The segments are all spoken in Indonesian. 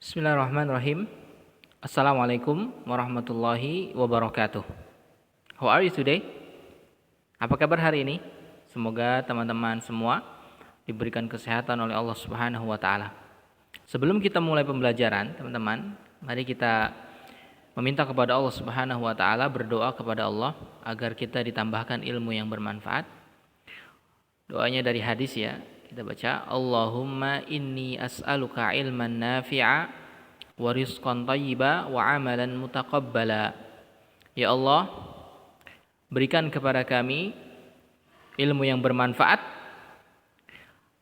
Bismillahirrahmanirrahim. Assalamualaikum warahmatullahi wabarakatuh. How are you today? Apa kabar hari ini? Semoga teman-teman semua diberikan kesehatan oleh Allah Subhanahu wa taala. Sebelum kita mulai pembelajaran, teman-teman, mari kita meminta kepada Allah Subhanahu wa taala, berdoa kepada Allah agar kita ditambahkan ilmu yang bermanfaat. Doanya dari hadis ya. Kita baca, Allahumma inni as'aluka ilman nafi'a wa rizqan thayyiba wa amalan mutaqabbala. Ya Allah, berikan kepada kami ilmu yang bermanfaat,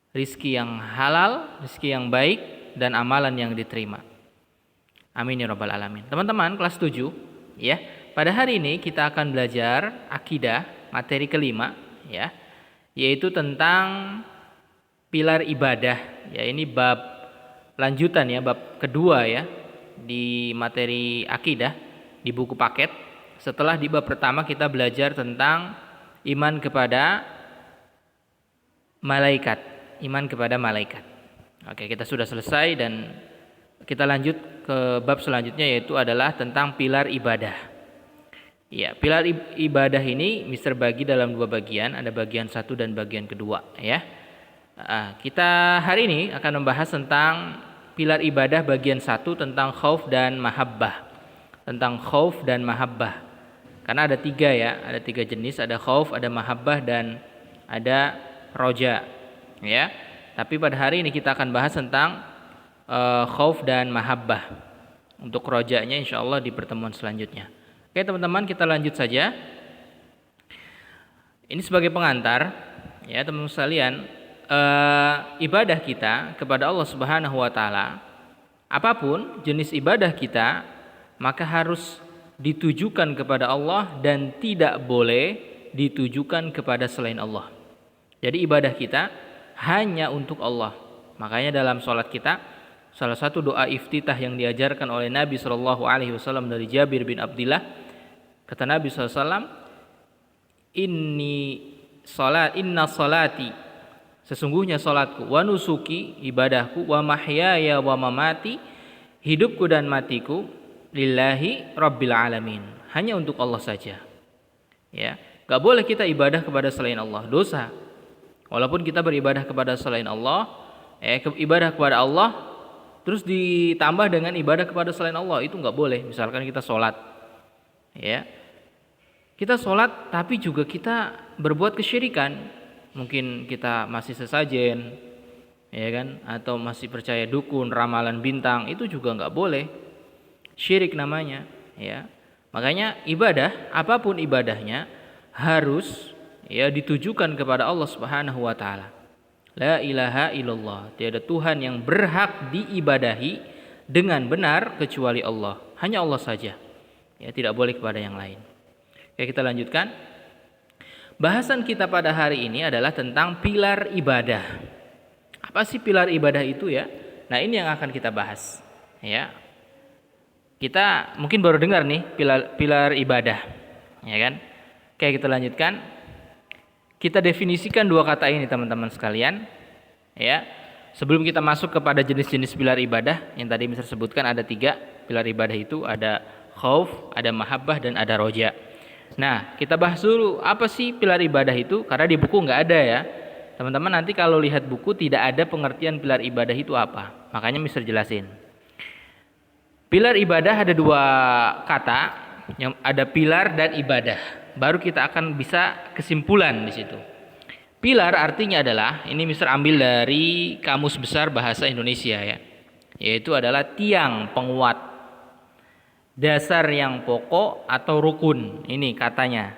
rizki yang halal, rizki yang baik, dan amalan yang diterima. Amin ya rabbal alamin. Teman-teman, kelas 7 ya. Pada hari ini kita akan belajar akidah, materi kelima ya, yaitu tentang pilar ibadah ya. Ini bab lanjutan ya, bab kedua ya di materi akidah di buku paket. Setelah di bab pertama kita belajar tentang iman kepada malaikat, Oke, kita sudah selesai dan kita lanjut ke bab selanjutnya, yaitu adalah tentang pilar ibadah. Ya, pilar ibadah ini terbagi dalam dua bagian, ada bagian satu dan bagian kedua ya. Kita hari ini akan membahas tentang pilar ibadah bagian 1 tentang khauf dan mahabbah. Karena ada 3 ya, ada 3 jenis, ada khauf, ada mahabbah, dan ada roja ya. Tapi pada hari ini kita akan bahas tentang khauf dan mahabbah. Untuk rojanya insyaallah di pertemuan selanjutnya. Oke teman-teman, kita lanjut saja. Ini sebagai pengantar ya teman-teman sekalian. Ibadah kita kepada Allah Subhanahu wa taala, apapun jenis ibadah kita, maka harus ditujukan kepada Allah dan tidak boleh ditujukan kepada selain Allah. Jadi ibadah kita hanya untuk Allah. Makanya dalam sholat kita, salah satu doa iftitah yang diajarkan oleh Nabi sallallahu alaihi wasallam dari Jabir bin Abdullah, kata Nabi sallallahu alaihi wasallam, inna salati, sesungguhnya salatku, wa nusuki, ibadahku, wa mahyaya wa mamati, hidupku dan matiku, lillahi rabbil alamin, hanya untuk Allah saja. Ya, enggak boleh kita ibadah kepada selain Allah, dosa. Walaupun kita beribadah kepada selain Allah, ibadah kepada Allah terus ditambah dengan ibadah kepada selain Allah, itu enggak boleh. Misalkan kita sholat, ya, kita sholat tapi juga kita berbuat kesyirikan. Mungkin kita masih sesajen, ya kan, atau masih percaya dukun, ramalan bintang, itu juga enggak boleh. Syirik namanya, ya. Makanya ibadah, apapun ibadahnya harus ya ditujukan kepada Allah Subhanahu wa taala. La ilaha illallah, tiada Tuhan yang berhak diibadahi dengan benar kecuali Allah. Hanya Allah saja. Ya, tidak boleh kepada yang lain. Oke, kita lanjutkan. Bahasan kita pada hari ini adalah tentang pilar ibadah. Apa sih pilar ibadah itu ya? Nah, ini yang akan kita bahas. Ya. Kita mungkin baru dengar nih pilar ibadah, ya kan? Oke, kita lanjutkan. Kita definisikan dua kata ini teman-teman sekalian. Ya. Sebelum kita masuk kepada jenis-jenis pilar ibadah yang tadi Mister sebutkan, ada 3 pilar ibadah itu, ada khauf, ada mahabbah, dan ada roja. Nah, kita bahas dulu apa sih pilar ibadah itu, karena di buku nggak ada ya. Teman-teman nanti kalau lihat buku tidak ada pengertian pilar ibadah itu apa. Makanya Mister jelasin. Pilar ibadah ada 2 kata, yang ada pilar dan ibadah. Baru kita akan bisa kesimpulan di situ. Pilar artinya adalah, ini Mister ambil dari Kamus Besar Bahasa Indonesia ya. Yaitu adalah tiang penguat, dasar yang pokok atau rukun, ini katanya.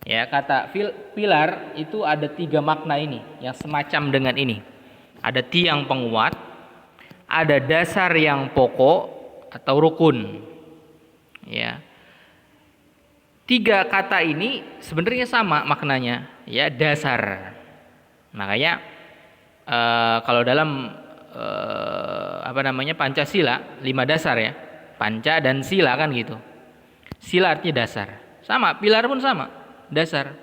Ya, kata pilar itu ada 3 makna ini, yang semacam dengan ini. Ada tiang penguat, ada dasar yang pokok atau rukun. Ya. 3 kata ini sebenarnya sama maknanya, ya, dasar. Makanya kalau dalam Pancasila 5 dasar ya. Panca dan sila kan gitu. Sila artinya dasar. Sama, pilar pun sama, dasar.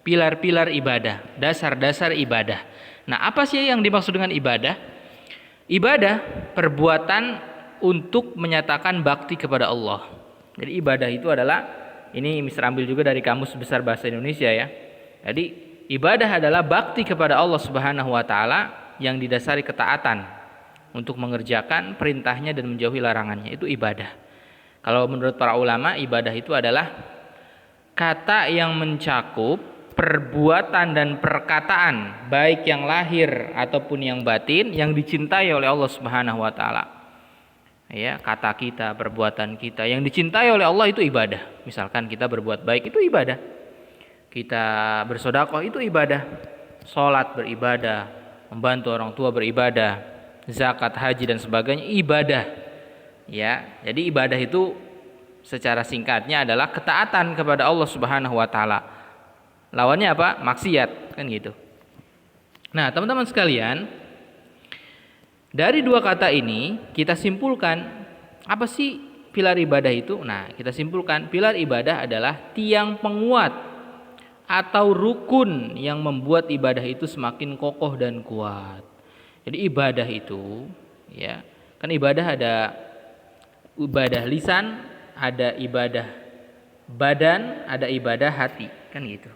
Pilar-pilar ibadah, dasar-dasar ibadah. Nah, apa sih yang dimaksud dengan ibadah? Ibadah perbuatan untuk menyatakan bakti kepada Allah. Jadi ibadah itu adalah, ini Mister ambil juga dari Kamus Besar Bahasa Indonesia ya. Jadi ibadah adalah bakti kepada Allah Subhanahu wa taala yang didasari ketaatan untuk mengerjakan perintahnya dan menjauhi larangannya. Itu ibadah. Kalau menurut para ulama, ibadah itu adalah kata yang mencakup perbuatan dan perkataan baik yang lahir ataupun yang batin yang dicintai oleh Allah Subhanahu wa taala. Ya, kata kita, perbuatan kita yang dicintai oleh Allah itu ibadah. Misalkan kita berbuat baik itu ibadah. Kita bersedekah itu ibadah. Salat beribadah, membantu orang tua beribadah, zakat, haji dan sebagainya ibadah. Ya, jadi ibadah itu secara singkatnya adalah ketaatan kepada Allah Subhanahu wa taala. Lawannya apa? Maksiat, kan gitu. Nah, teman-teman sekalian, dari dua kata ini kita simpulkan apa sih pilar ibadah itu? Nah, kita simpulkan pilar ibadah adalah tiang penguat atau rukun yang membuat ibadah itu semakin kokoh dan kuat. Jadi ibadah itu, ya, kan ibadah ada ibadah lisan, ada ibadah badan, ada ibadah hati, kan gitu.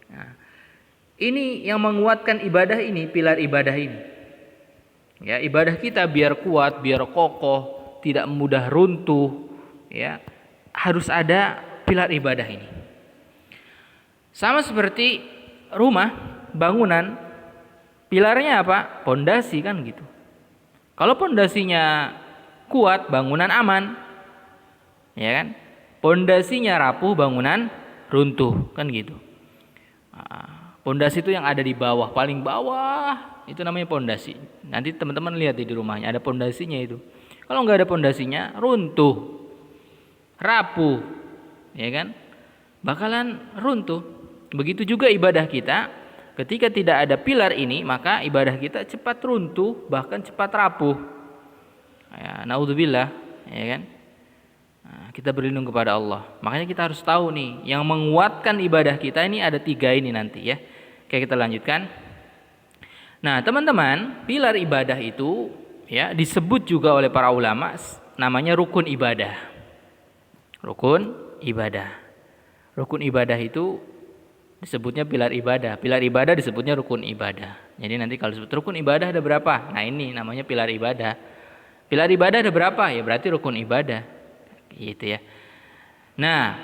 Nah, ini yang menguatkan ibadah ini, pilar ibadah ini. Ya, ibadah kita biar kuat, biar kokoh, tidak mudah runtuh, ya, harus ada pilar ibadah ini. Sama seperti rumah, bangunan, pilarnya apa? Pondasi, kan gitu. Kalau pondasinya kuat, bangunan aman. Ya kan? Pondasinya rapuh, bangunan runtuh, kan gitu. Pondasi itu yang ada di bawah, paling bawah, itu namanya pondasi. Nanti teman-teman lihat di rumahnya ada pondasinya itu. Kalau nggak ada pondasinya, runtuh, rapuh, ya kan? Bakalan runtuh. Begitu juga ibadah kita, ketika tidak ada pilar ini, maka ibadah kita cepat runtuh, bahkan cepat rapuh. Ya, naudzubillah, ya kan? Nah, kita berlindung kepada Allah. Makanya kita harus tahu nih, yang menguatkan ibadah kita ini ada 3 ini nanti ya. Oke, kita lanjutkan. Nah, teman-teman, pilar ibadah itu ya disebut juga oleh para ulama namanya rukun ibadah. Rukun ibadah. Rukun ibadah itu disebutnya pilar ibadah. Pilar ibadah disebutnya rukun ibadah. Jadi nanti kalau disebut rukun ibadah ada berapa? Nah, ini namanya pilar ibadah. Pilar ibadah ada berapa? Ya berarti rukun ibadah. Gitu ya. Nah,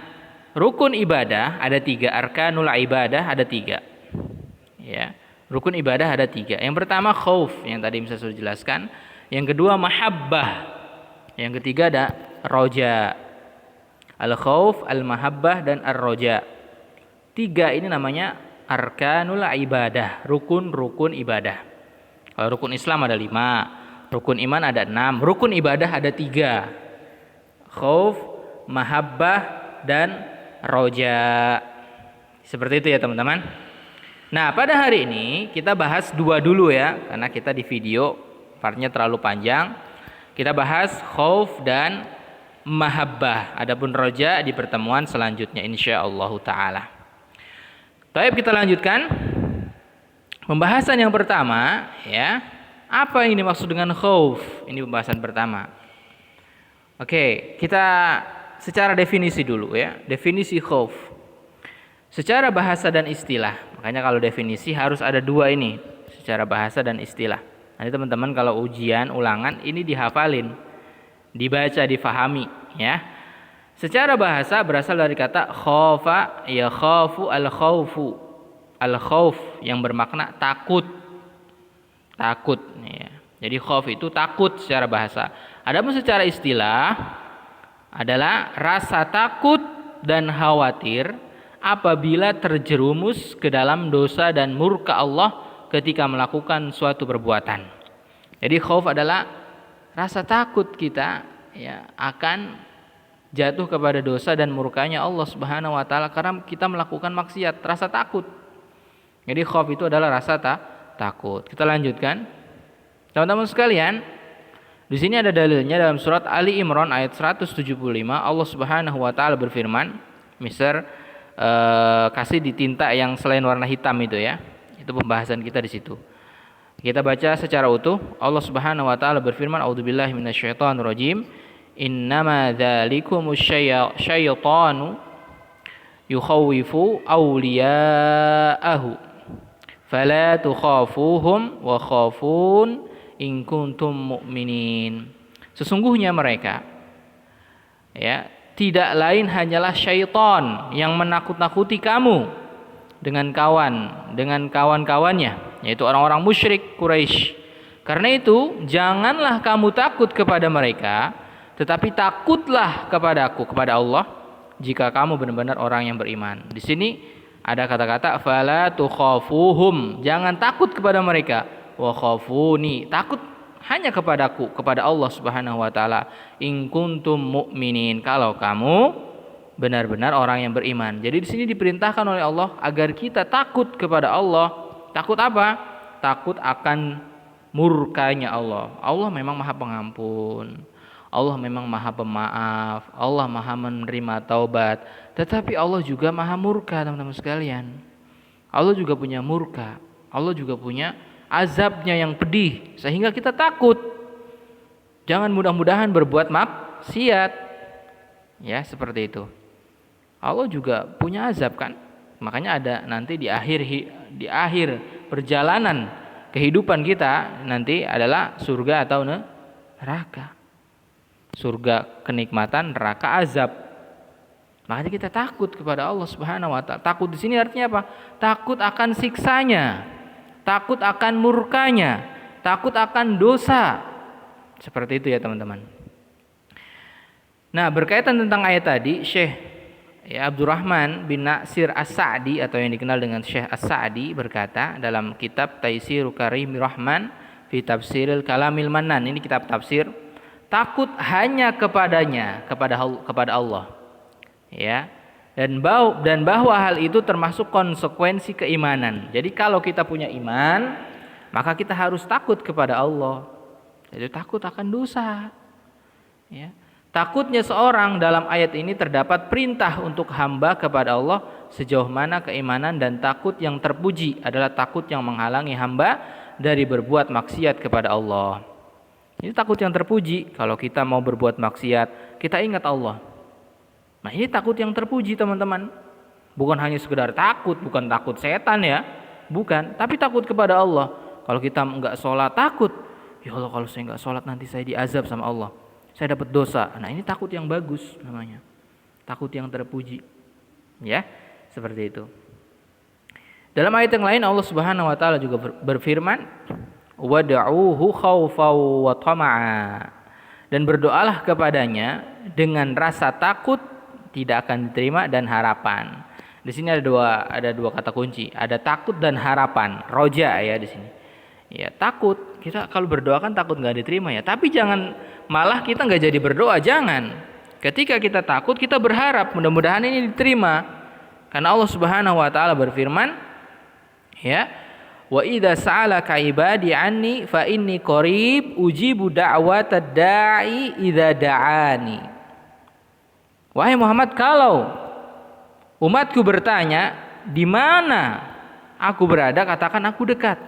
rukun ibadah ada 3, arkanul ibadah ada 3. Ya, rukun ibadah ada 3. Yang pertama khauf, yang tadi bisa sudah jelaskan. Yang kedua mahabbah. Yang ketiga ada roja. Al khauf, al mahabbah dan ar roja. 3 ini namanya arkanul ibadah, rukun-rukun ibadah. Kalau rukun Islam ada 5, rukun iman ada 6, rukun ibadah ada 3. Khauf, mahabbah dan roja. Seperti itu ya teman-teman. Nah, pada hari ini kita bahas 2 dulu ya, karena kita di video partnya terlalu panjang. Kita bahas khauf dan mahabbah. Adapun roja di pertemuan selanjutnya insyaallah taala. Baik, kita lanjutkan. Pembahasan yang pertama ya. Apa yang dimaksud dengan khauf? Ini pembahasan pertama. Oke, kita secara definisi dulu ya. Definisi khauf. Secara bahasa dan istilah. Makanya kalau definisi harus ada 2 ini, secara bahasa dan istilah. Nanti teman-teman kalau ujian ulangan ini dihafalin, dibaca, difahami ya. Secara bahasa berasal dari kata khafa, ya khafu al-khaufu. Al-khauf yang bermakna takut. Takut ya. Jadi khauf itu takut secara bahasa. Adapun secara istilah adalah rasa takut dan khawatir apabila terjerumus ke dalam dosa dan murka Allah ketika melakukan suatu perbuatan. Jadi khauf adalah rasa takut kita ya akan jatuh kepada dosa dan murkanya Allah Subhanahu wa taala karena kita melakukan maksiat, rasa takut. Jadi khauf itu adalah rasa takut. Kita lanjutkan. Teman-teman sekalian, di sini ada dalilnya dalam surat Ali Imran ayat 175. Allah Subhanahu wa taala berfirman, Mister kasih di tinta yang selain warna hitam itu ya. Itu pembahasan kita di situ. Kita baca secara utuh. Allah Subhanahu wa taala berfirman, "A'udzubillahi minasyaitonirrajim. Innama dzalikumus syaitanu yukhawwifu awliya'ahu. Fala tukhafuhum wa khafun in kuntum mu'minin." Sesungguhnya mereka, ya, tidak lain hanyalah syaitan yang menakut-nakuti kamu dengan kawan-kawannya, yaitu orang-orang musyrik Quraisy. Karena itu, janganlah kamu takut kepada mereka, tetapi takutlah kepadaku, kepada Allah, jika kamu benar-benar orang yang beriman. Di sini ada kata-kata fala tukhafuhum, jangan takut kepada mereka, wa khafuni, takut hanya kepadaku, kepada Allah Subhanahu wa taala. In kuntum mu'minin, kalau kamu benar-benar orang yang beriman. Jadi di sini diperintahkan oleh Allah agar kita takut kepada Allah. Takut apa? Takut akan murkanya Allah. Allah memang Maha Pengampun. Allah memang Maha Pemaaf. Allah Maha menerima taubat. Tetapi Allah juga Maha Murka, teman-teman sekalian. Allah juga punya murka. Allah juga punya azabnya yang pedih, sehingga kita takut. Jangan mudah-mudahan berbuat maksiat. Ya, seperti itu. Allah juga punya azab kan? Makanya ada nanti di akhir perjalanan kehidupan kita nanti adalah surga atau neraka. Surga kenikmatan, neraka azab. Makanya kita takut kepada Allah Subhanahu wa taala. Takut di sini artinya apa? Takut akan siksanya. Takut akan murkanya, takut akan dosa. Seperti itu ya teman-teman. Nah, berkaitan tentang ayat tadi, Syekh Abdurrahman bin Nasir As-Sa'di atau yang dikenal dengan Syekh As-Sa'di berkata dalam kitab Taisirul Karimir Rahman fi Tafsiril Kalamil Mannan, ini kitab tafsir, takut hanya kepadanya, kepada Allah. Ya. Dan bahwa hal itu termasuk konsekuensi keimanan. Jadi kalau kita punya iman, maka kita harus takut kepada Allah. Jadi takut akan dosa. Ya. Takutnya seorang dalam ayat ini terdapat perintah untuk hamba kepada Allah sejauh mana keimanan, dan takut yang terpuji adalah takut yang menghalangi hamba dari berbuat maksiat kepada Allah. Ini takut yang terpuji. Kalau kita mau berbuat maksiat, kita ingat Allah. Nah, ini takut yang terpuji, teman-teman. Bukan hanya sekedar takut, bukan takut setan ya. Bukan, tapi takut kepada Allah. Kalau kita enggak sholat, takut. Ya Allah, kalau saya enggak sholat nanti saya diazab sama Allah. Saya dapat dosa. Nah, ini takut yang bagus namanya. Takut yang terpuji. Ya, seperti itu. Dalam ayat yang lain Allah Subhanahu wa taala juga berfirman, "Wad'uuhu khaufaw wa tama'a." Dan berdoalah kepadanya dengan rasa takut tidak akan diterima dan harapan. Di sini ada dua kata kunci, ada takut dan harapan. Roja ya di sini. Ya, takut. Kita kalau berdoa kan takut nggak diterima ya. Tapi jangan malah kita nggak jadi berdoa, jangan. Ketika kita takut, kita berharap mudah-mudahan ini diterima. Karena Allah Subhanahu wa taala berfirman, ya, "Wa idza sa'alaka ibadi anni fa inni qarib ujibu da'watad da'i idza da'ani." Wahai Muhammad, kalau umatku bertanya di mana aku berada, katakan aku dekat.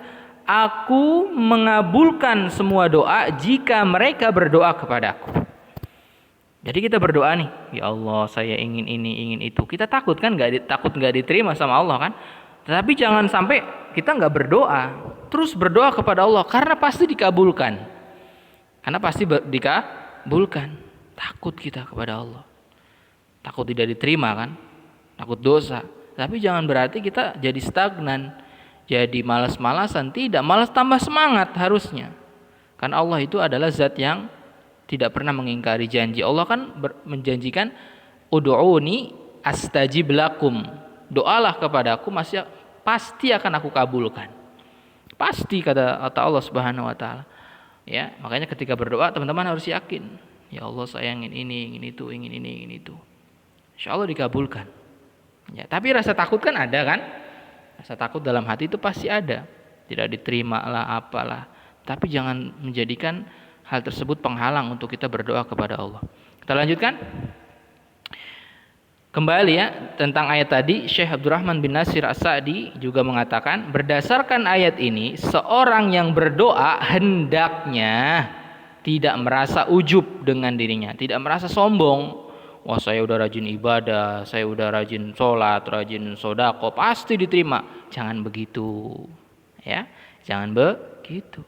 Aku mengabulkan semua doa jika mereka berdoa kepadaku. Jadi kita berdoa nih, ya Allah saya ingin ini, ingin itu. Kita takut kan, takut nggak diterima sama Allah kan. Tetapi jangan sampai kita nggak berdoa, terus berdoa kepada Allah, karena pasti dikabulkan. Karena pasti dikabulkan. Takut kita kepada Allah. Takut tidak diterima kan, takut dosa. Tapi jangan berarti kita jadi stagnan, jadi malas-malasan. Tidak, malas tambah semangat harusnya. Karena Allah itu adalah zat yang tidak pernah mengingkari janji. Allah kan menjanjikan, ud'uni astajib lakum. Doalah kepadaku, pasti akan aku kabulkan. Pasti kata Allah Subhanahu wa taala. Ya, makanya ketika berdoa teman-teman harus yakin, ya Allah saya ingin ini, ingin itu, ingin ini, ingin itu. Insya Allah dikabulkan. Ya, tapi rasa takut kan ada kan? Rasa takut dalam hati itu pasti ada. Tidak diterima lah, apalah. Tapi jangan menjadikan hal tersebut penghalang untuk kita berdoa kepada Allah. Kita lanjutkan. Kembali ya tentang ayat tadi, Syekh Abdurrahman bin Nasir As-Sa'di juga mengatakan berdasarkan ayat ini seorang yang berdoa hendaknya tidak merasa ujub dengan dirinya, tidak merasa sombong. Wah, saya udah rajin ibadah, saya udah rajin sholat, rajin sodako, pasti diterima. Jangan begitu, ya, jangan begitu.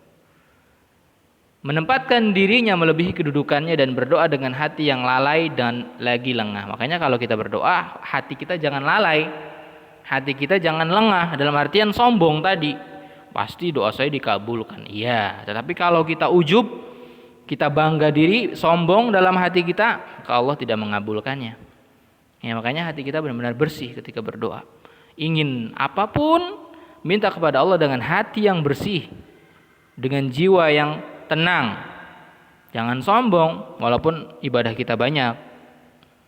Menempatkan dirinya melebihi kedudukannya dan berdoa dengan hati yang lalai dan lagi lengah. Makanya kalau kita berdoa, hati kita jangan lalai, hati kita jangan lengah. Dalam artian sombong tadi, pasti doa saya dikabulkan. Iya, tetapi kalau kita ujub, kita bangga diri, sombong dalam hati kita, Allah tidak mengabulkannya. Ya, makanya hati kita benar-benar bersih ketika berdoa. Ingin apapun, minta kepada Allah dengan hati yang bersih, dengan jiwa yang tenang, jangan sombong walaupun ibadah kita banyak,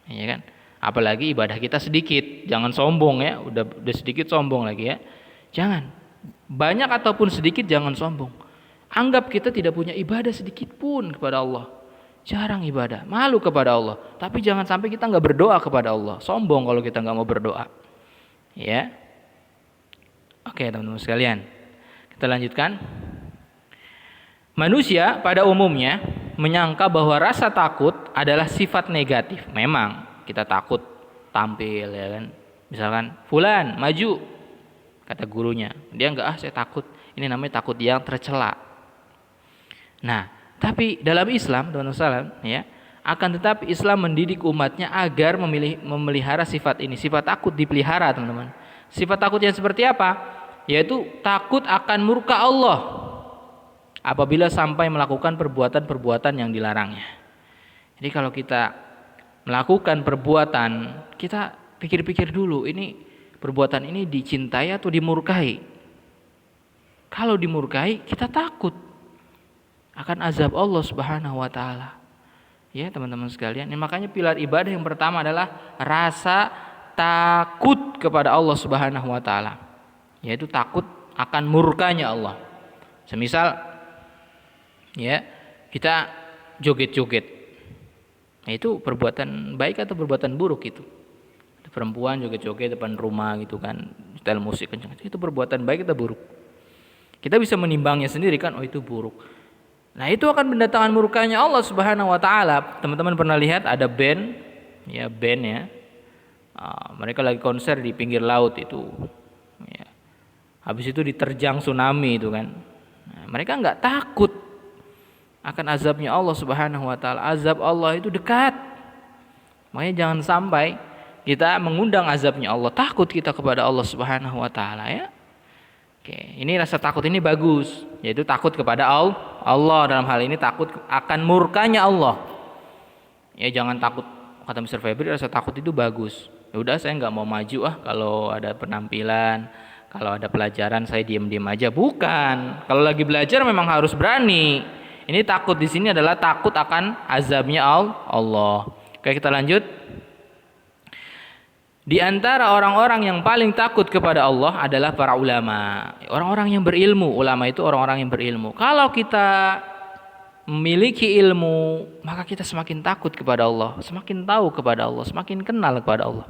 ya kan? Apalagi ibadah kita sedikit, jangan sombong ya. Udah sedikit sombong lagi ya. Jangan, banyak ataupun sedikit jangan sombong. Anggap kita tidak punya ibadah sedikit pun kepada Allah, jarang ibadah, malu kepada Allah. Tapi jangan sampai kita nggak berdoa kepada Allah, sombong kalau kita nggak mau berdoa, ya. Oke teman-teman sekalian, kita lanjutkan. Manusia pada umumnya menyangka bahwa rasa takut adalah sifat negatif. Memang kita takut tampil, ya kan. Misalkan fulan maju, kata gurunya, dia enggak, saya takut. Ini namanya takut yang tercela. Nah, tapi dalam Islam, teman-teman, ya, akan tetapi Islam mendidik umatnya agar memelihara sifat ini. Sifat takut dipelihara, teman-teman. Sifat takut yang seperti apa? Yaitu takut akan murka Allah apabila sampai melakukan perbuatan-perbuatan yang dilarangnya. Jadi kalau kita melakukan perbuatan, kita pikir-pikir dulu, ini perbuatan ini dicintai atau dimurkai. Kalau dimurkai, kita takut akan azab Allah Subhanahu wa taala. Ya, teman-teman sekalian. Makanya pilar ibadah yang pertama adalah rasa takut kepada Allah Subhanahu wa taala. Yaitu takut akan murkanya Allah. Semisal ya, kita joget-joget. Nah, itu perbuatan baik atau perbuatan buruk itu? Ada perempuan joget-joget depan rumah gitu kan, setel musik kencang. Itu perbuatan baik atau buruk? Kita bisa menimbangnya sendiri kan, oh itu buruk. Nah, itu akan mendatangkan murkanya Allah Subhanahu wa taala. Teman-teman pernah lihat ada band ya. Mereka lagi konser di pinggir laut itu. Ya. Habis itu diterjang tsunami itu kan. Nah, mereka enggak takut akan azabnya Allah Subhanahu wa taala. Azab Allah itu dekat. Makanya jangan sampai kita mengundang azabnya Allah, takut kita kepada Allah Subhanahu wa taala ya. Oke, ini rasa takut ini bagus, yaitu takut kepada Allah, dalam hal ini takut akan murkanya Allah. Ya jangan takut, kata Mr. Febri, rasa takut itu bagus. Ya udah, saya nggak mau maju kalau ada penampilan, kalau ada pelajaran saya diam-diam aja. Bukan. Kalau lagi belajar memang harus berani. Ini takut di sini adalah takut akan azabnya Allah. Oke, kita lanjut. Di antara orang-orang yang paling takut kepada Allah adalah para ulama. Orang-orang yang berilmu. Ulama itu orang-orang yang berilmu. Kalau kita memiliki ilmu, maka kita semakin takut kepada Allah, semakin tahu kepada Allah, semakin kenal kepada Allah.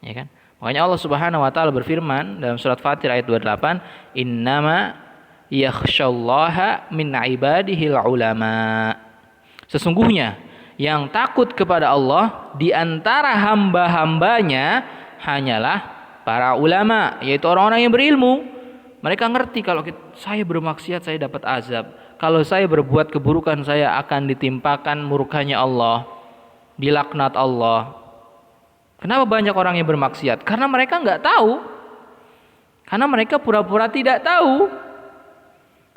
Ya kan? Makanya Allah Subhanahu wa taala berfirman dalam surat Fatir ayat 28, "Innama yakhsyallaha min ibadihil ulama." Sesungguhnya yang takut kepada Allah di antara hamba-hambanya hanyalah para ulama, yaitu orang-orang yang berilmu. Mereka ngerti kalau saya bermaksiat saya dapat azab, kalau saya berbuat keburukan saya akan ditimpakan murkanya Allah, dilaknat Allah. Kenapa banyak orang yang bermaksiat? Karena mereka nggak tahu, karena mereka pura-pura tidak tahu.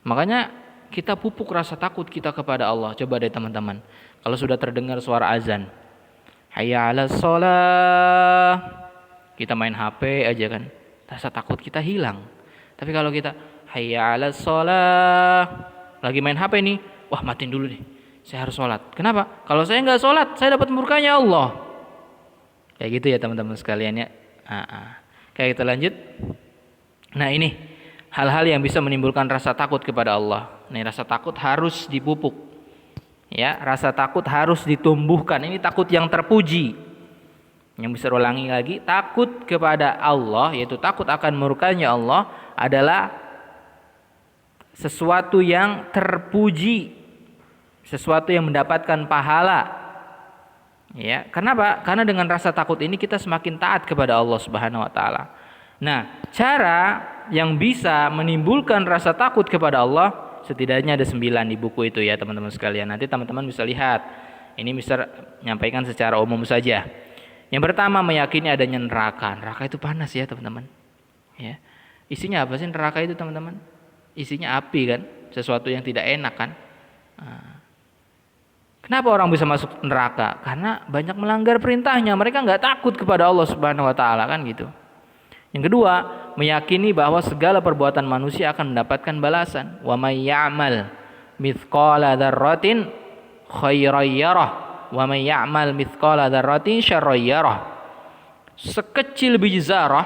Makanya kita pupuk rasa takut kita kepada Allah. Coba deh teman-teman, kalau sudah terdengar suara azan, hayya 'alas shalah, kita main HP aja kan, rasa takut kita hilang. Tapi kalau kita hayya 'alas shalah, lagi main HP nih, wah matiin dulu deh, saya harus sholat. Kenapa? Kalau saya nggak sholat, saya dapat murkanya Allah. Kayak gitu ya teman-teman sekalian ya. Kayak kita lanjut. Nah ini hal-hal yang bisa menimbulkan rasa takut kepada Allah. Nih, rasa takut harus dipupuk. Ya, rasa takut harus ditumbuhkan. Ini takut yang terpuji. Yang bisa ulangi lagi, takut kepada Allah, yaitu takut akan murkanya Allah, adalah sesuatu yang terpuji, sesuatu yang mendapatkan pahala. Ya, kenapa? Karena dengan rasa takut ini kita semakin taat kepada Allah Subhanahu wa taala. Nah, cara yang bisa menimbulkan rasa takut kepada Allah setidaknya ada 9 di buku itu ya, teman-teman sekalian. Nanti teman-teman bisa lihat. Ini Mister menyampaikan secara umum saja. Yang pertama, meyakini adanya neraka. Neraka itu panas ya, teman-teman. Ya. Isinya apa sih neraka itu, teman-teman? Isinya api kan, sesuatu yang tidak enak kan. Nah, kenapa orang bisa masuk neraka? Karena banyak melanggar perintahnya. Mereka nggak takut kepada Allah Subhanahu wa taala kan gitu. Yang kedua, meyakini bahwa segala perbuatan manusia akan mendapatkan balasan. Wa may ya'mal mithqala dzarratin khairan yarah wa may ya'mal mithqala dzarratin syarran yarah. Sekecil biji zarah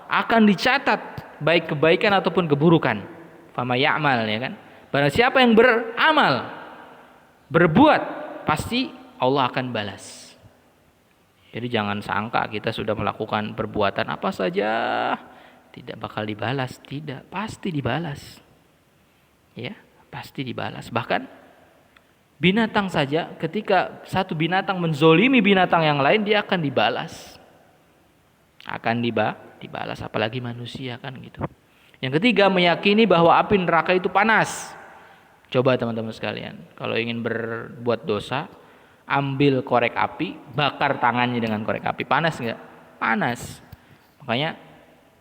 akan dicatat baik kebaikan ataupun keburukan. Fa may ya'mal, ya kan? Barang siapa yang beramal, berbuat, pasti Allah akan balas. Jadi jangan sangka kita sudah melakukan perbuatan apa saja tidak bakal dibalas. Tidak, pasti dibalas. Ya, pasti dibalas. Bahkan binatang saja, ketika satu binatang menzolimi binatang yang lain, dia akan dibalas. Akan dibalas, apalagi manusia kan gitu. Yang ketiga, meyakini bahwa api neraka itu panas. Coba teman-teman sekalian, kalau ingin berbuat dosa, ambil korek api, bakar tangannya dengan korek api. Panas nggak? Panas. Makanya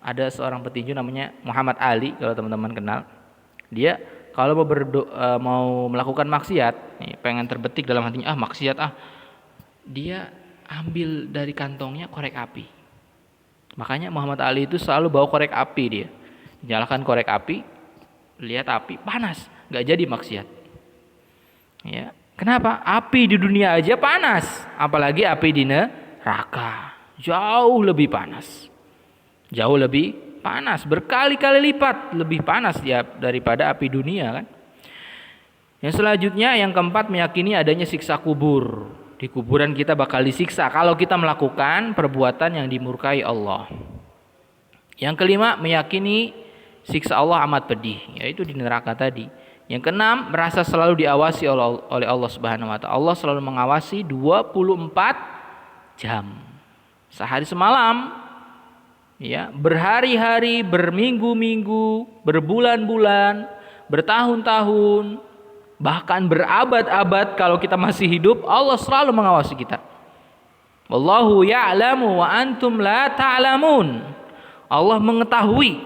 ada seorang petinju namanya Muhammad Ali, kalau teman-teman kenal. Dia kalau mau melakukan maksiat, pengen terbetik dalam hatinya, maksiat dia ambil dari kantongnya korek api. Makanya Muhammad Ali itu selalu bawa korek api dia. Nyalakan korek api, lihat api, panas, nggak jadi maksiat. Ya, kenapa? Api di dunia aja panas, apalagi api di neraka. Jauh lebih panas. Jauh lebih panas, berkali-kali lipat lebih panas ya daripada api dunia kan. Yang selanjutnya, yang keempat, meyakini adanya siksa kubur. Di kuburan kita bakal disiksa kalau kita melakukan perbuatan yang dimurkai Allah. Yang kelima, meyakini siksa Allah amat pedih, yaitu di neraka tadi. Yang keenam, merasa selalu diawasi oleh Allah Subhanahu wa taala. Allah selalu mengawasi 24 jam. Sehari semalam, ya, berhari-hari, berminggu-minggu, berbulan-bulan, bertahun-tahun, bahkan berabad-abad kalau kita masih hidup, Allah selalu mengawasi kita. Wallahu ya'lamu wa antum la ta'lamun. Allah mengetahui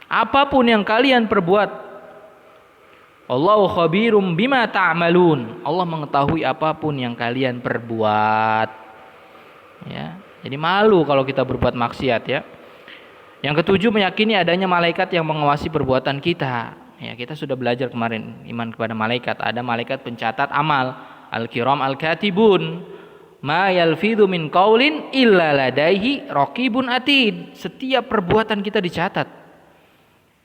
apapun yang kalian perbuat. Allahu khabirum bima ta'malun. Allah mengetahui apapun yang kalian perbuat. Ya, jadi malu kalau kita berbuat maksiat ya. Yang ketujuh, meyakini adanya malaikat yang mengawasi perbuatan kita. Ya, kita sudah belajar kemarin iman kepada malaikat. Ada malaikat pencatat amal, al-kiram al-katibun. Ma yalfidhu min qaulin illa ladaihi raqibun atid. Setiap perbuatan kita dicatat.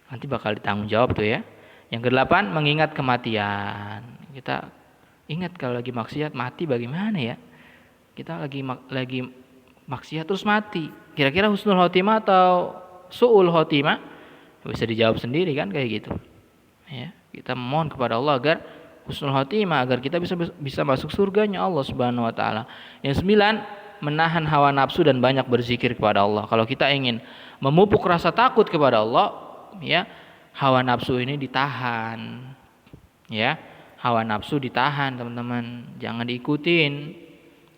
Nanti bakal ditanggung jawab tuh ya. Yang kedelapan, mengingat kematian. Kita ingat kalau lagi maksiat mati bagaimana ya? Kita lagi maksiat terus mati. Kira-kira husnul khotimah atau su'ul khotimah? Bisa dijawab sendiri kan kayak gitu. Ya, kita mohon kepada Allah agar husnul khotimah, agar kita bisa masuk surganya Allah Subhanahu wa taala. Yang 9, menahan hawa nafsu dan banyak berzikir kepada Allah. Kalau kita ingin memupuk rasa takut kepada Allah, ya, hawa nafsu ini ditahan. Ya, hawa nafsu ditahan, teman-teman. Jangan diikutin.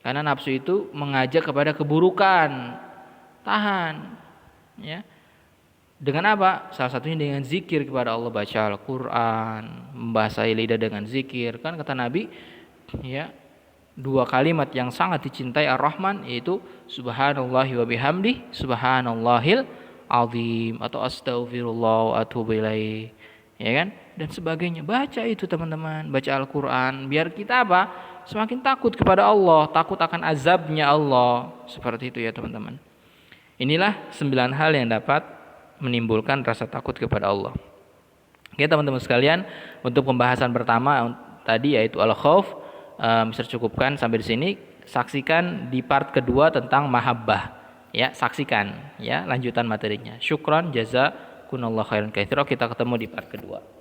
Karena nafsu itu mengajak kepada keburukan. Tahan. Ya. Dengan apa? Salah satunya dengan zikir kepada Allah, baca Al-Qur'an, membasahi lidah dengan zikir. Kan kata Nabi, ya, 2 kalimat yang sangat dicintai Ar-Rahman, yaitu subhanallahi wa bihamdi, subhanallahil azim, atau astaghfirullah wa atubu ilaih, ya kan, dan sebagainya. Baca itu teman-teman, baca Al-Qur'an, biar kita apa? Semakin takut kepada Allah, takut akan azabnya Allah. Seperti itu ya teman-teman. Inilah 9 hal yang dapat menimbulkan rasa takut kepada Allah. Oke teman-teman sekalian, untuk pembahasan pertama tadi yaitu al-khauf, bisa cukupkan sampai di sini. saksikan di part kedua tentang mahabbah. Ya, saksikan ya lanjutan materinya. Syukran jazakumullahu khairan katsira. Kita ketemu di part kedua.